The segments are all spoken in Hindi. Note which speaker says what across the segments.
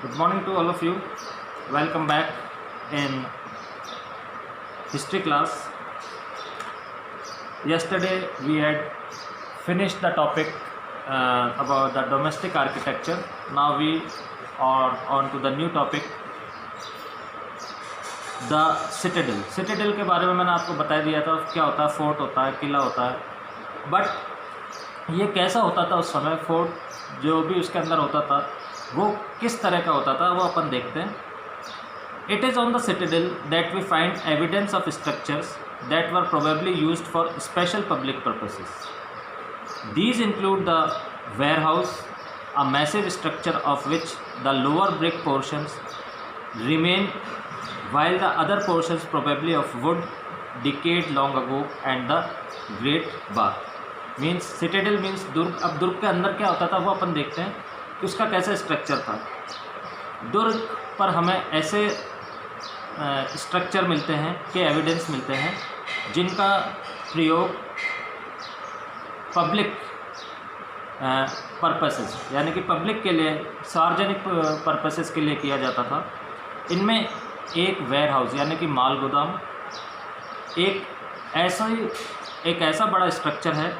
Speaker 1: Good morning to all of you. Welcome back in history class. Yesterday we had finished the topic about the domestic architecture. Now we are on to the new topic, the citadel. Citadel के बारे में मैंने आपको बता दिया था क्या होता है, फोर्ट होता है, किला होता है। बट ये कैसा होता था उस समय, फोर्ट जो भी उसके अंदर होता था वो किस तरह का होता था वो अपन देखते हैं। It is on the citadel that we find evidence of structures that were probably used for special public purposes. These include the warehouse, a massive structure of which the lower brick portions remain while the other portions probably of wood decayed long ago, and the great bath। Means citadel means दुर्ग। अब दुर्ग के अंदर क्या होता था वो अपन देखते हैं कि उसका कैसा स्ट्रक्चर था। दुर्ग पर हमें ऐसे स्ट्रक्चर मिलते हैं कि एविडेंस मिलते हैं जिनका प्रयोग पब्लिक पर्पसेस यानी कि पब्लिक के लिए, सार्वजनिक पर्पसेस के लिए किया जाता था। इनमें एक वेयर हाउस यानी कि माल गोदाम एक ऐसा बड़ा स्ट्रक्चर है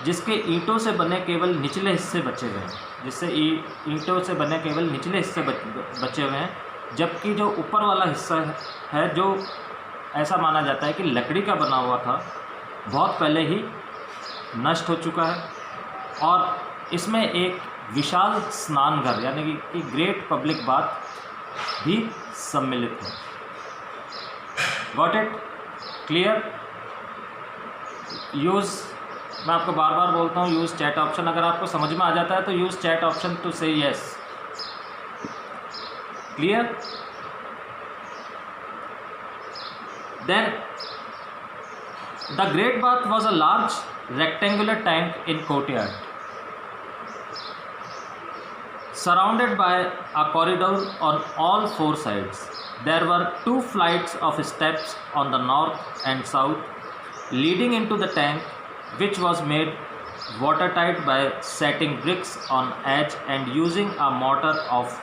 Speaker 1: जिसके ईंटों से बने केवल निचले हिस्से बचे हुए हैं, जिससे ईंटों से बने केवल निचले हिस्से बचे हुए हैं, जबकि जो ऊपर वाला हिस्सा है जो ऐसा माना जाता है कि लकड़ी का बना हुआ था, बहुत पहले ही नष्ट हो चुका है। और इसमें एक विशाल स्नान घर यानी कि ग्रेट पब्लिक बाथ भी सम्मिलित है। Got it? क्लियर? यूज़, मैं आपको बार बार बोलता हूँ, यूज़ चैट ऑप्शन। अगर आपको समझ में आ जाता है तो use chat option to say yes. Clear? Then the great bath was a large rectangular tank in courtyard surrounded by a corridor on all four sides. There were 2 flights of steps on the north and south leading into the tank, which was made watertight by setting bricks on edge and using a mortar of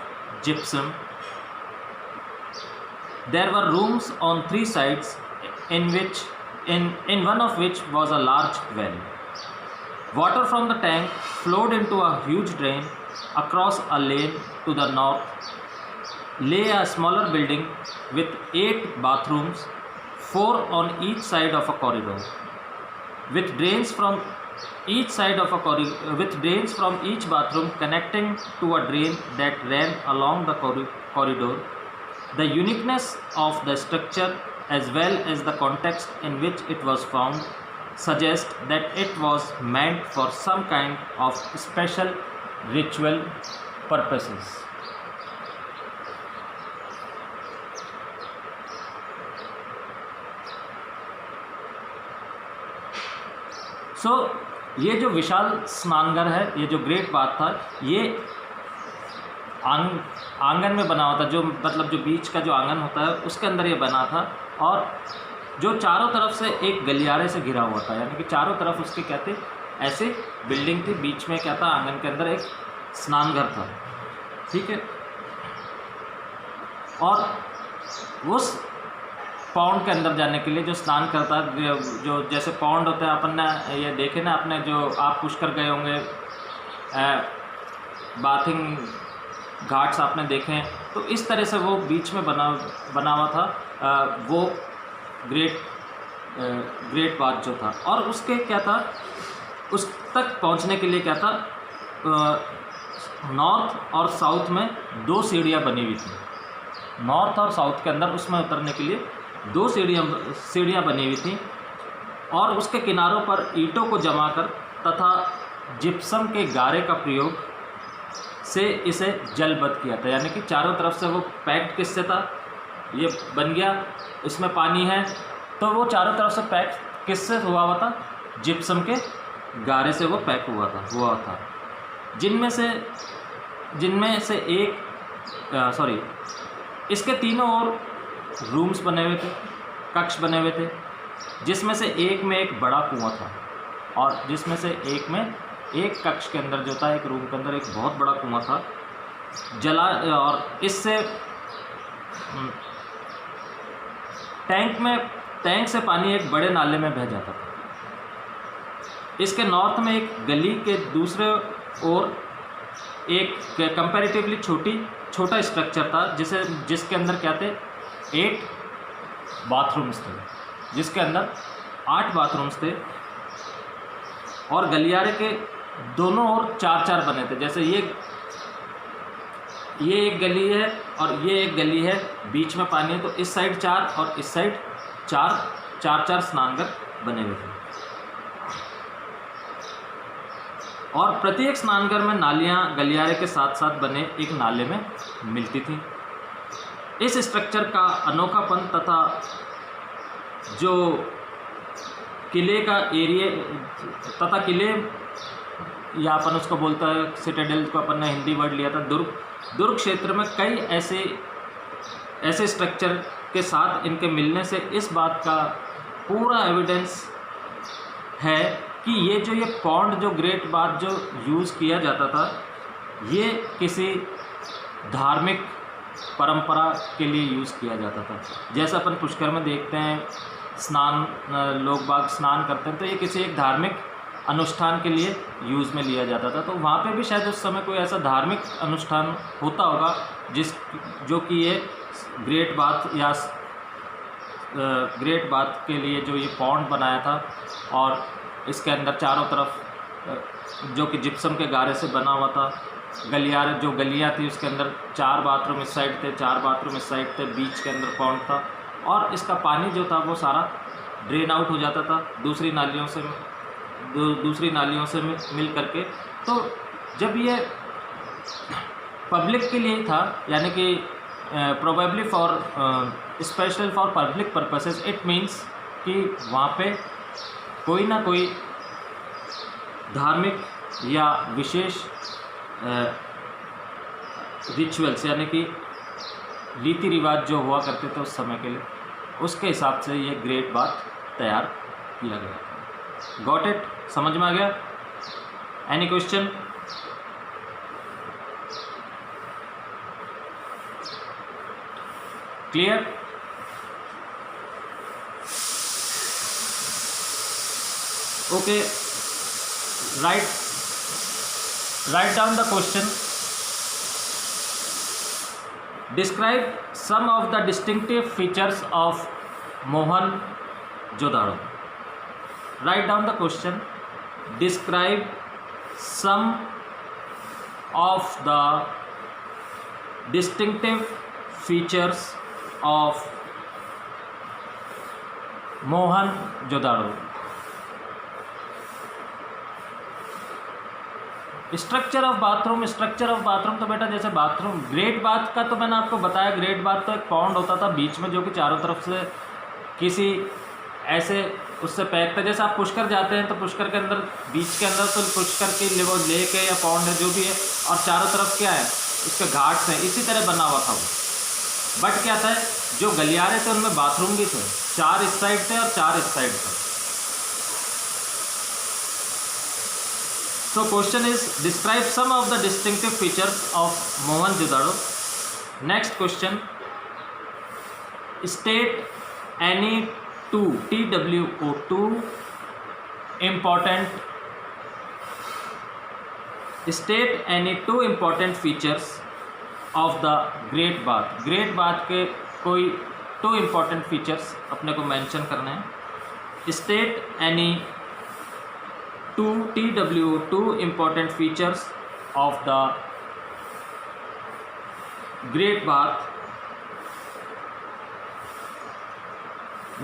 Speaker 1: gypsum. There were rooms on 3 sides in one of which was a large well. Water from the tank flowed into a huge drain across a lane. To the north lay a smaller building with 8 bathrooms, 4 on each side of a corridor, with drains from each bathroom connecting to a drain that ran along the corridor. The uniqueness of the structure as well as the context in which it was found suggest that it was meant for some kind of special ritual purposes. So, ये जो विशाल स्नानघर है, ये जो ग्रेट बाथ था, ये आंगन में बना हुआ था, जो मतलब जो बीच का जो आंगन होता है उसके अंदर ये बना था, और जो चारों तरफ से एक गलियारे से घिरा हुआ था, यानी कि चारों तरफ उसके क्या थे, ऐसे बिल्डिंग थी, बीच में क्या था, आंगन के अंदर एक स्नानघर था। ठीक है। और उस पौंड के अंदर जाने के लिए जो स्नान करता, जो जैसे पौंड होता है, अपन ने ये देखे ना, आपने जो आप पुष्कर गए होंगे, बाथिंग घाट्स आपने देखे हैं, तो इस तरह से वो बीच में बना हुआ था वो ग्रेट बाथ जो था। और उसके क्या था, उस तक पहुंचने के लिए क्या था, नॉर्थ और साउथ में 2 सीढ़ियाँ बनी हुई थी। नॉर्थ और साउथ के अंदर उसमें उतरने के लिए 2 सीढ़ियाँ बनी हुई थी, और उसके किनारों पर ईंटों को जमाकर तथा जिप्सम के गारे का प्रयोग से इसे जलबद्ध किया था। यानी कि चारों तरफ से वो पैक्ड किससे था, ये बन गया, इसमें पानी है, तो वो चारों तरफ से पैक किससे हुआ था, जिप्सम के गारे से वो पैक हुआ था। जिनमें से एक इसके तीनों ओर रूम्स बने हुए थे, कक्ष बने हुए थे, जिसमें से एक में एक बड़ा कुआं था, और जिसमें से एक में एक कक्ष के अंदर जो था, एक रूम के अंदर एक बहुत बड़ा कुआं था, जला और इससे टैंक से पानी एक बड़े नाले में बह जाता था। इसके नॉर्थ में एक गली के दूसरे ओर एक कंपैरेटिवली छोटा स्ट्रक्चर था जिसके अंदर क्या थे 8 बाथरूम्स थे, जिसके अंदर 8 बाथरूम्स थे और गलियारे के दोनों ओर 4-4 बने थे। जैसे ये एक गली है और ये एक गली है, बीच में पानी है, तो इस साइड 4 और इस साइड 4 स्नानघर बने हुए थे और प्रत्येक स्नानघर में नालियाँ गलियारे के साथ साथ बने एक नाले में मिलती थी। इस स्ट्रक्चर का अनोखापन तथा जो किले का एरिया तथा किले या अपन उसको बोलता है सिटाडेल को अपन ने हिंदी वर्ड लिया था दुर्ग क्षेत्र में कई ऐसे स्ट्रक्चर के साथ इनके मिलने से इस बात का पूरा एविडेंस है कि ये पॉन्ड जो ग्रेट बाथ जो यूज़ किया जाता था ये किसी धार्मिक परंपरा के लिए यूज़ किया जाता था। जैसा अपन पुष्कर में देखते हैं लोग बाग स्नान करते हैं, तो ये किसी एक धार्मिक अनुष्ठान के लिए यूज़ में लिया जाता था। तो वहाँ पे भी शायद उस समय कोई ऐसा धार्मिक अनुष्ठान होता होगा जो कि ये ग्रेट बाथ के लिए जो ये पॉन्ड बनाया था और इसके अंदर चारों तरफ जो कि जिप्सम के गारे से बना हुआ था। जो गलियाँ थी उसके अंदर 4 बाथरूम इस साइड थे, 4 बाथरूम इस साइड थे, बीच के अंदर पॉन्ड था और इसका पानी जो था वो सारा ड्रेन आउट हो जाता था दूसरी नालियों से मिल करके। तो जब ये पब्लिक के लिए था, यानी कि probably special for public purposes, it means कि वहाँ पे कोई ना कोई धार्मिक या विशेष रिचुअल्स यानी कि रीति रिवाज जो हुआ करते थे उस समय के लिए, उसके हिसाब से ये ग्रेट बाथ तैयार किया गया। Got it? समझ में आ गया? Any question? Clear? Okay, write down the question. Describe some of the distinctive features of Mohenjo-daro. Write down the question. Describe some of the distinctive features of Mohenjo-daro. Structure of bathroom तो बेटा जैसे बाथरूम ग्रेट बाथ का तो मैंने आपको बताया। ग्रेट बाथ तो एक पॉन्ड होता था बीच में जो कि चारों तरफ से किसी ऐसे उससे पैक था। जैसे आप पुष्कर जाते हैं तो पुष्कर के अंदर बीच के अंदर तो पुष्कर की वो लेक है या पॉन्ड है जो भी है और चारों तरफ क्या है उसके घाट्स हैं, इसी तरह बना हुआ था वो। बट क्या था जो गलियारे थे उनमें बाथरूम भी थे, 4 इस साइड थे और 4 इस साइड थे। So question is describe some of the distinctive features of Mohenjo-daro. Next question, state any two important features of the Great Bath. Great Bath के कोई 2 important features अपने को mention करने हैं। State any two important features of the Great Bath.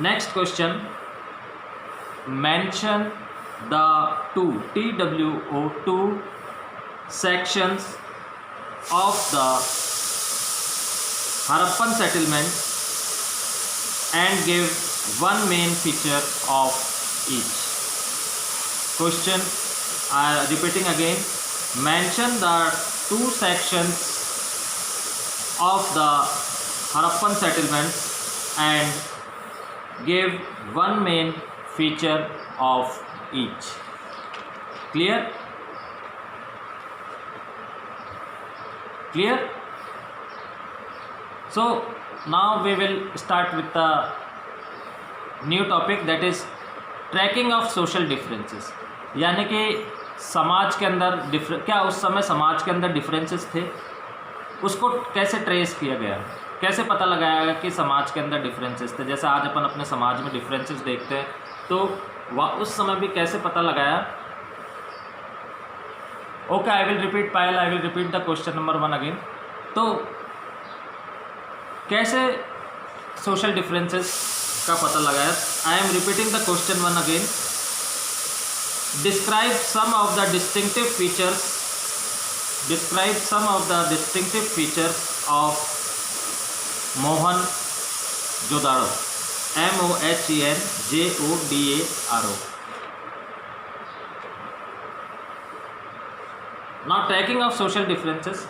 Speaker 1: Next question, mention the two sections of the Harappan settlement and give one main feature of each. Question, repeating again, mention the 2 sections of the Harappan settlements and give one main feature of each. Clear? Clear? So now we will start with the new topic, that is tracking of social differences. यानी कि समाज के अंदर क्या उस समय समाज के अंदर डिफरेंसेस थे, उसको कैसे ट्रेस किया गया, कैसे पता लगाया गया कि समाज के अंदर डिफरेंसेस थे। जैसे आज अपन अपने समाज में डिफरेंसेस देखते हैं, तो उस समय भी कैसे पता लगाया। Okay, I will repeat Payal, I will repeat the question number 1 again. तो कैसे सोशल डिफरेंसेस का पता लगाया। I am repeating the question 1 again. Describe some of the distinctive features, describe some of the distinctive features of Mohenjodaro, MOHENJODARO। Now tracking of social differences.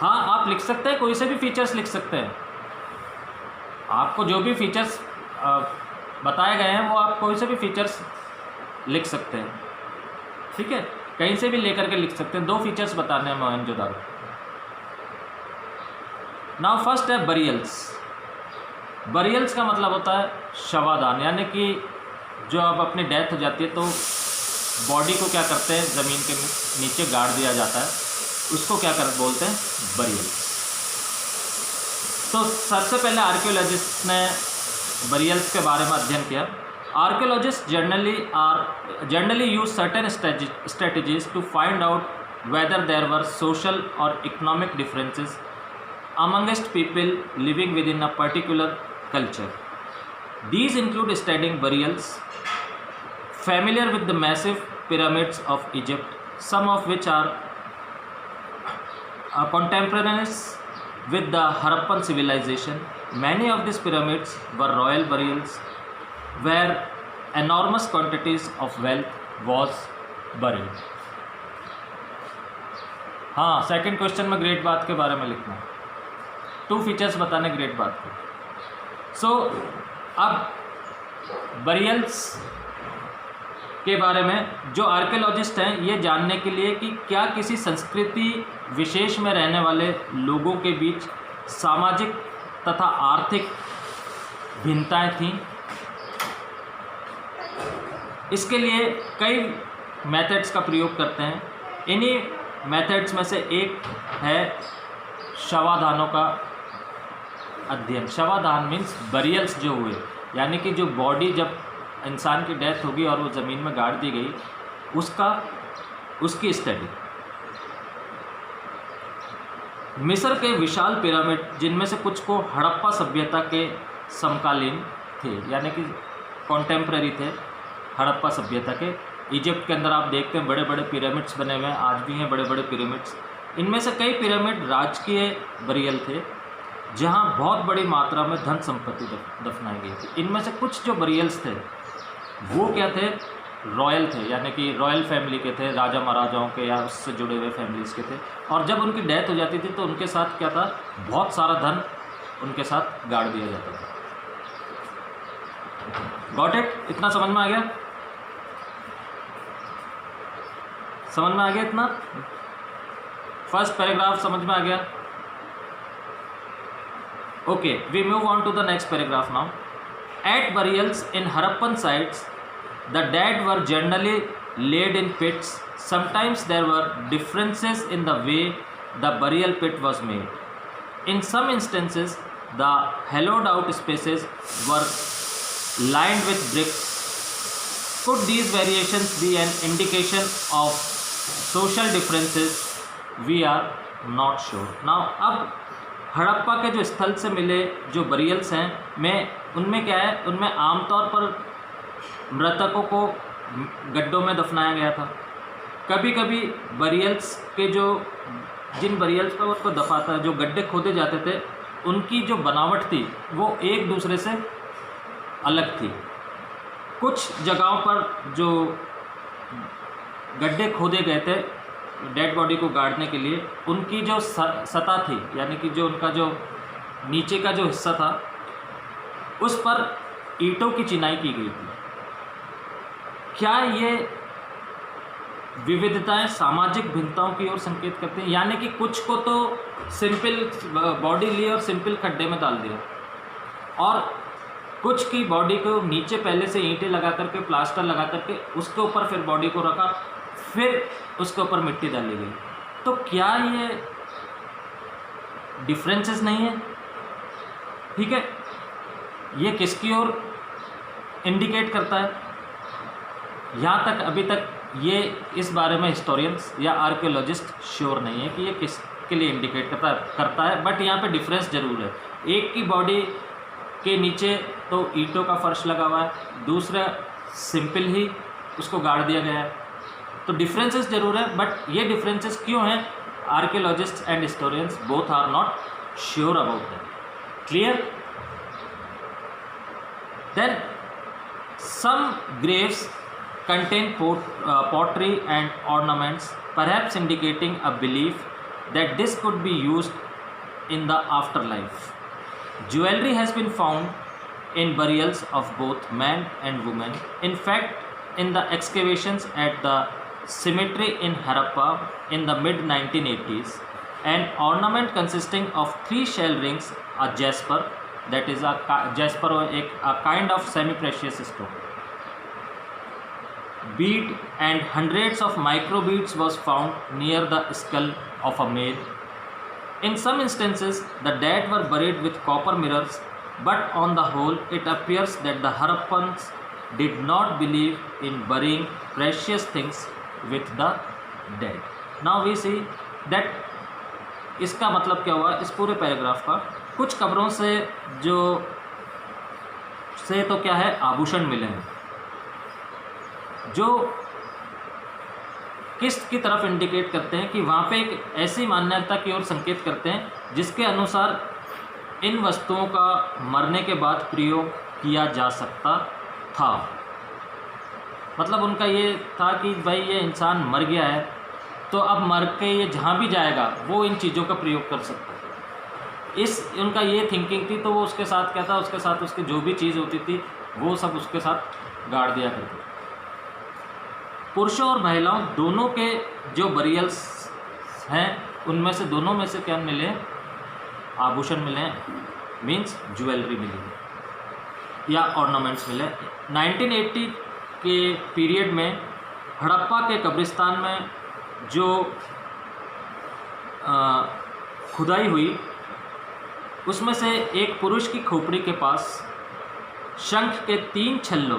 Speaker 1: हाँ, आप लिख सकते हैं, कोई से भी फीचर्स लिख सकते हैं। आपको जो भी फीचर्स बताए गए हैं वो आप कोई से भी फीचर्स लिख सकते हैं, ठीक है, कहीं से भी लेकर के लिख सकते हैं। 2 फीचर्स बताने हैं मोहनजोदाड़ो। नाउ फर्स्ट है बरियल्स। बरियल्स का मतलब होता है शवादान, यानी कि जो अब अपनी डेथ हो जाती है तो बॉडी को क्या करते हैं, ज़मीन के नीचे गाड़ दिया जाता है, उसको क्या बोलते हैं, बरियल्स। तो सबसे पहले आर्कियोलॉजिस्ट ने बरियल्स के बारे में अध्ययन किया। Archaeologist generally use certain strategies to find out whether there were social or economic differences amongst people living within a particular culture. These include studying burials, familiar with the massive pyramids of Egypt, some of which are contemporaneous with the Harappan civilization. Many of these pyramids were royal burials where enormous quantities of wealth was buried. हाँ, सेकंड क्वेश्चन में ग्रेट बात के बारे में लिखना, 2 फीचर्स बताने ग्रेट बात के। सो अब बरियल्स के बारे में जो आर्कियोलॉजिस्ट हैं ये जानने के लिए कि क्या किसी संस्कृति विशेष में रहने वाले लोगों के बीच सामाजिक तथा आर्थिक भिन्नताएं थीं, इसके लिए कई मेथड्स का प्रयोग करते हैं। इन्हीं मेथड्स में से एक है शवाधानों का अध्ययन। शवाधान मीन्स बरियल्स जो हुए, यानी कि जो बॉडी जब इंसान की डेथ होगी और वो ज़मीन में गाड़ दी गई, उसकी स्टडी। मिस्र के विशाल पिरामिड, जिनमें से कुछ को हड़प्पा सभ्यता के समकालीन थे, यानी कि कॉन्टेम्प्रेरी थे हड़प्पा सभ्यता के। इजिप्ट के अंदर आप देखते हैं बड़े बड़े पिरामिड्स बने हुए हैं, आज भी हैं बड़े बड़े पिरामिड्स। इनमें से कई पिरामिड राजकीय बरियल थे, जहां बहुत बड़ी मात्रा में धन संपत्ति दफनाई गई थी। इनमें से कुछ जो बरियल्स थे वो क्या थे, रॉयल थे, यानी कि रॉयल फैमिली के थे, राजा महाराजाओं के या उससे जुड़े हुए फैमिलीज़ के थे। और जब उनकी डेथ हो जाती थी तो उनके साथ क्या था, बहुत सारा धन उनके साथ गाड़ दिया जाता था। Got it? इतना समझ में आ गया? समझ में आ गया इतना? फर्स्ट पैराग्राफ समझ में आ गया? Okay, we move on to the next paragraph now. At burials in Harappan sites, the dead were generally laid in pits. Sometimes there were differences in the way the burial pit was made. In some instances, the hollowed out spaces were lined with bricks. Could these variations be an indication of social differences? We are not sure. Now, अब हड़प्पा के जो स्थल से मिले जो बरियल्स हैं, उनमें क्या है, उनमें आमतौर पर मृतकों को गड्ढों में दफनाया गया था। कभी कभी बरियल्स के जिन बरियल्स पर उनको दफाता जो गड्ढे खोदे जाते थे, उनकी जो बनावट थी वो एक दूसरे से अलग थी। कुछ जगहों पर जो गड्ढे खोदे गए थे डेड बॉडी को गाड़ने के लिए, उनकी जो सतह थी, यानी कि जो उनका जो नीचे का जो हिस्सा था, उस पर ईंटों की चिनाई की गई थी। क्या ये विविधताएं सामाजिक भिन्नताओं की ओर संकेत करते हैं? यानी कि कुछ को तो सिंपल बॉडी ली और सिंपल खड्डे में डाल दिया, और कुछ की बॉडी को नीचे पहले से ईंटें लगा करके, प्लास्टर लगा करके, उसके ऊपर फिर बॉडी को रखा, फिर उसके ऊपर मिट्टी डाली गई। तो क्या ये डिफरेंसेस नहीं है? ठीक है, ये किसकी ओर इंडिकेट करता है? यहाँ तक अभी तक ये इस बारे में हिस्टोरियंस या आर्कियोलॉजिस्ट श्योर नहीं है कि ये किसके लिए इंडिकेट करता है, बट यहाँ पे डिफरेंस ज़रूर है। एक की बॉडी के नीचे तो ईंटों का फर्श लगा हुआ है, दूसरा सिंपल ही उसको गाड़ दिया गया है, तो डिफरेंसेस ज़रूर है, बट ये डिफरेंसेस क्यों हैं? Archaeologists and historians both are not sure about that. Clear? Then some graves contain pottery and ornaments, perhaps indicating a belief that this could be used in the afterlife. Jewelry has been found in burials of both men and women. In fact, in the excavations at the cemetery in Harappa in the mid-1980s, an ornament consisting of 3 shell rings, a jasper, that is a jasper, a kind of semi-precious stone, bead and hundreds of micro beads was found near the skull of a male. In some instances, the dead were buried with copper mirrors, but on the whole, it appears that the Harappans did not believe in burying precious things with the dead. Now we see that इसका मतलब क्या हुआ इस पूरे पैराग्राफ का? कुछ कब्रों से तो क्या है, आभूषण मिले हैं, जो किस की तरफ इंडिकेट करते हैं कि वहाँ पे एक ऐसी मान्यता की ओर संकेत करते हैं जिसके अनुसार इन वस्तुओं का मरने के बाद प्रयोग किया जा सकता था। मतलब उनका ये था कि भाई ये इंसान मर गया है, तो अब मर के ये जहाँ भी जाएगा वो इन चीज़ों का प्रयोग कर सकता है। इस उनका ये थिंकिंग थी, तो वो उसके साथ क्या था, उसके साथ उसकी जो भी चीज़ होती थी वो सब उसके साथ गाड़ दिया करते। पुरुषों और महिलाओं दोनों के जो बरियल्स हैं उनमें से दोनों में से क्या मिले? आभूषण मिले हैं, मीन्स ज्वेलरी मिली है या ऑर्नामेंट्स मिले। 1980 के पीरियड में हड़प्पा के कब्रिस्तान में जो खुदाई हुई उसमें से एक पुरुष की खोपड़ी के पास शंख के 3 छल्लों,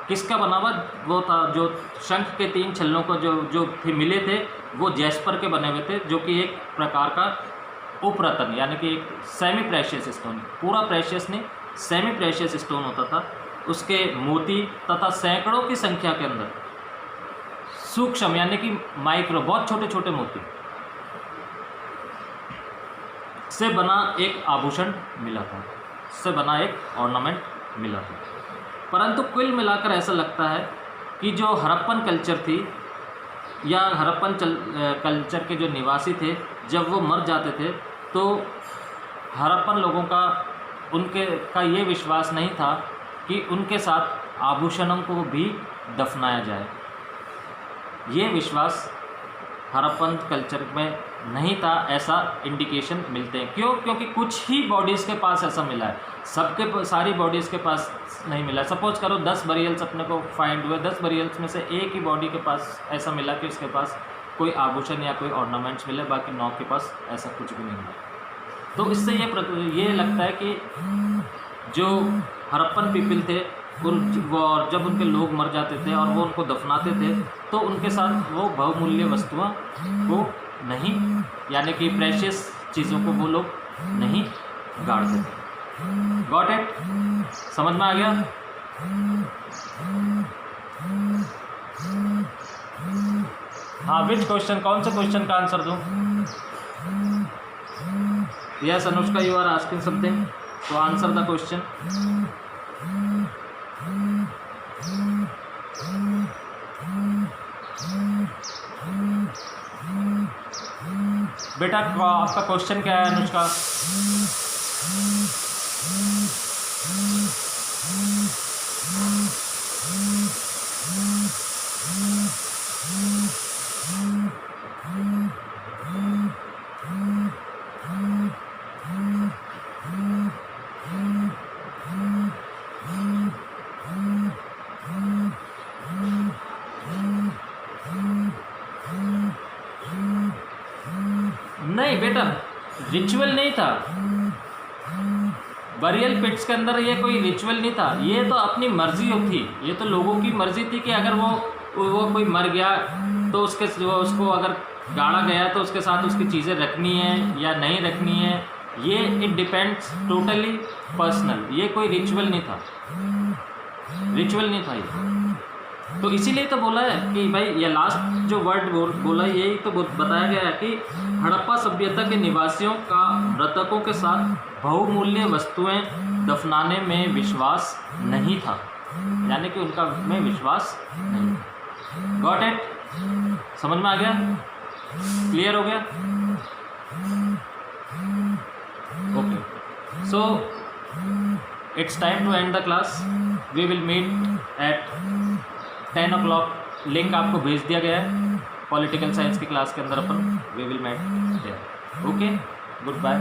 Speaker 1: किसका बना हुआ वो था? जो शंख के 3 छल्लों को जो मिले थे वो जैस्पर के बने हुए थे, जो कि एक प्रकार का उपरत्न यानी कि एक सेमी प्रेशियस स्टोन, पूरा प्रेशियस नहीं, सेमी प्रेशियस स्टोन होता था। उसके मोती तथा सैकड़ों की संख्या के अंदर सूक्ष्म यानी कि माइक्रो, बहुत छोटे छोटे मोती से बना एक आभूषण मिला था, से बना एक ऑर्नामेंट मिला था। परंतु कुल मिलाकर ऐसा लगता है कि जो हड़प्पन कल्चर थी या हड़प्पन कल्चर के जो निवासी थे, जब वो मर जाते थे तो हड़प्पन लोगों का उनका ये विश्वास नहीं था कि उनके साथ आभूषणों को भी दफनाया जाए। ये विश्वास हड़प्पन कल्चर में नहीं था, ऐसा इंडिकेशन मिलते हैं। क्यों? क्योंकि कुछ ही बॉडीज़ के पास ऐसा मिला है, सबके सारी बॉडीज़ के पास नहीं मिला। सपोज करो 10 बरियल्स अपने को फाइंड हुए, 10 बरियल्स में से एक ही बॉडी के पास ऐसा मिला कि उसके पास कोई आभूषण या कोई ऑर्नामेंट्स मिले, बाकी 9 के पास ऐसा कुछ भी नहीं मिला। तो इससे ये लगता है कि जो हड़प्पन पीपल थे और जब उनके लोग मर जाते थे और वो उनको दफनाते थे तो उनके साथ वो बहुमूल्य वस्तुओं को नहीं, यानी कि प्रेशियस चीज़ों को वो लोग नहीं गाड़ते थे। Got it? समझ में आ गया? हाँ, विच क्वेश्चन, कौन से क्वेश्चन का आंसर दूं? Yes Anushka, you are asking something, तो आंसर द क्वेश्चन। बेटा आपका क्वेश्चन क्या है अनुष्का? बेटा, रिचुअल नहीं था। बरियल पिट्स के अंदर ये कोई रिचुअल नहीं था, ये तो अपनी मर्जी थी, ये तो लोगों की मर्जी थी कि अगर वो कोई मर गया तो उसको अगर गाड़ा गया तो उसके साथ उसकी चीज़ें रखनी है या नहीं रखनी है, ये इट डिपेंड्स टोटली पर्सनल। ये कोई रिचुअल नहीं था, रिचुअल नहीं था ये। तो इसीलिए तो बोला है कि भाई ये लास्ट जो वर्ड बोला यही तो बताया गया है कि हड़प्पा सभ्यता के निवासियों का मृतकों के साथ बहुमूल्य वस्तुएं दफनाने में विश्वास नहीं था, यानी कि उनका में विश्वास नहीं। Got it? समझ में आ गया? क्लियर हो गया? Okay, so it's time to end the class. We will meet at 10 o'clock। Link आपको भेज दिया गया है पॉलिटिकल साइंस की क्लास के अंदर, अपन we will meet there. Okay, good bye.